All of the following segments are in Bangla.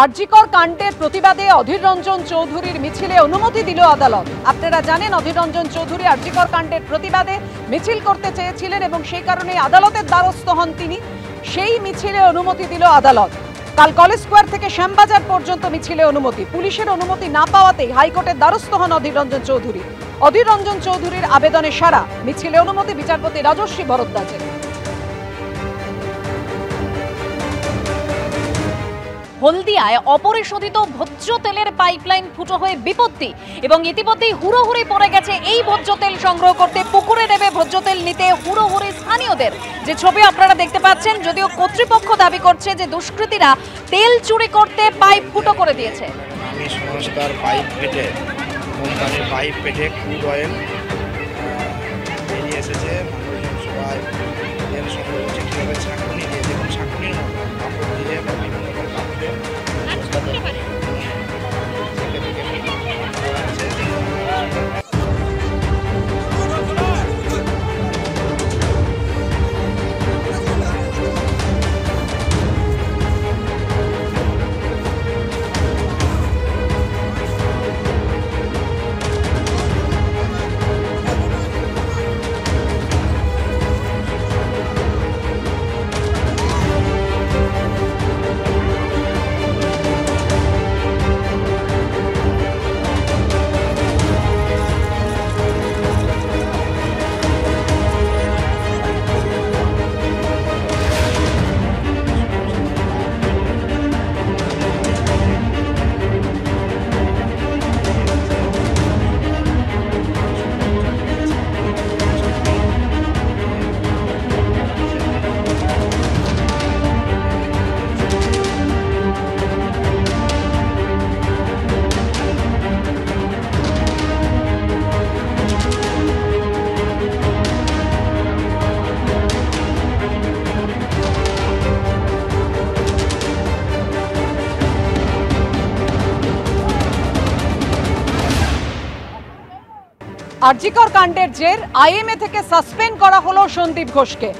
আরজিকর কাণ্ডের প্রতিবাদে অধীর রঞ্জন চৌধুরীর মিছিলে অনুমতি দিল আদালত। আপনারা জানেন অধীর রঞ্জন চৌধুরী আরজিকর কাণ্ডের প্রতিবাদে মিছিল করতে চেয়েছিলেন এবং সেই কারণে আদালতের দ্বারস্থ হন তিনি। সেই মিছিলে অনুমতি দিল আদালত। কাল কলেজ স্কোয়ার থেকে শ্যামবাজার পর্যন্ত মিছিলে অনুমতি। পুলিশের অনুমতি না পাওয়াতেই হাইকোর্টের দ্বারস্থ হন অধীর রঞ্জন চৌধুরী। অধীর রঞ্জন চৌধুরীর আবেদনে সাড়া, মিছিলে অনুমতি বিচারপতি রাজশ্রী ভরদ্বাজের। হলদিয়ায় অপরিশোধিত ভোজ্য তেলের পাইপলাইন ফুটো হয়ে বিপত্তি এবং ইতিমধ্যেই হুড়োহুড়ি পড়ে গেছে এই ভোজ্য তেল সংগ্রহ করতে। পুকুরে নেবে ভোজ্য তেল নিতে হুড়োহুড়ি স্থানীয়দের। যে ছবি আপনারা দেখতে পাচ্ছেন, যদিও কর্তৃপক্ষ দাবি করছে যে দুষ্কৃতীরা তেল চুরি করতে পাইপ ফুটো করে দিয়েছে। আমি সংস্থার পাইপ পেটে, কোম্পানির পাইপ পেটে ক্রুড অয়েল বেরিয়ে এসেছে। মানুষজন সবাই তেল সংগ্রহ করছে কীভাবে ছাঁকুনি দিয়ে, দেখুন ছাঁকুনির মতো কাপড় দিয়ে বা বিভিন্ন রকম কাপড়ে আরজিকর কাণ্ডের জের আইএমএ থেকে সাসপেন্ড করা হলো সন্দীপ ঘোষকে।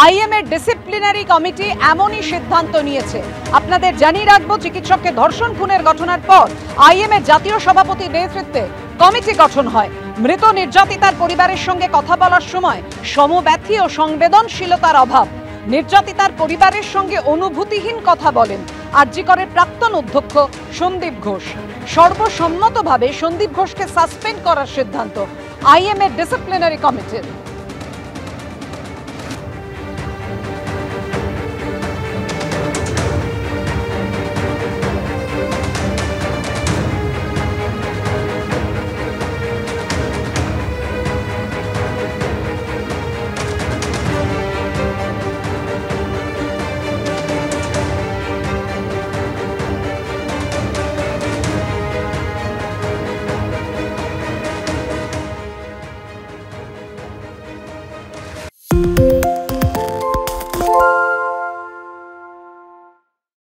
আইএমএ ডিসিপ্লিনারি কমিটি এমনই সিদ্ধান্ত নিয়েছে। আপনাদের জানিয়ে রাখবো, চিকিৎসককে ধর্ষণ খুনের ঘটনার পর আইএমএ জাতীয় সভাপতির নেতৃত্বে কমিটি গঠন হয়। মৃত নির্যাতিতার পরিবারের সঙ্গে কথা বলার সময় সমব্যথী ও সংবেদনশীলতার অভাব। নির্যাতিতার পরিবারের সঙ্গে অনুভূতিহীন কথা বলেন আরজিকরের প্রাক্তন অধ্যক্ষ সন্দীপ ঘোষ। সর্বসম্মতভাবে সন্দীপ ঘোষকে সাসপেন্ড করার সিদ্ধান্ত আইএমএ ডিসিপ্লিনারি কমিটির।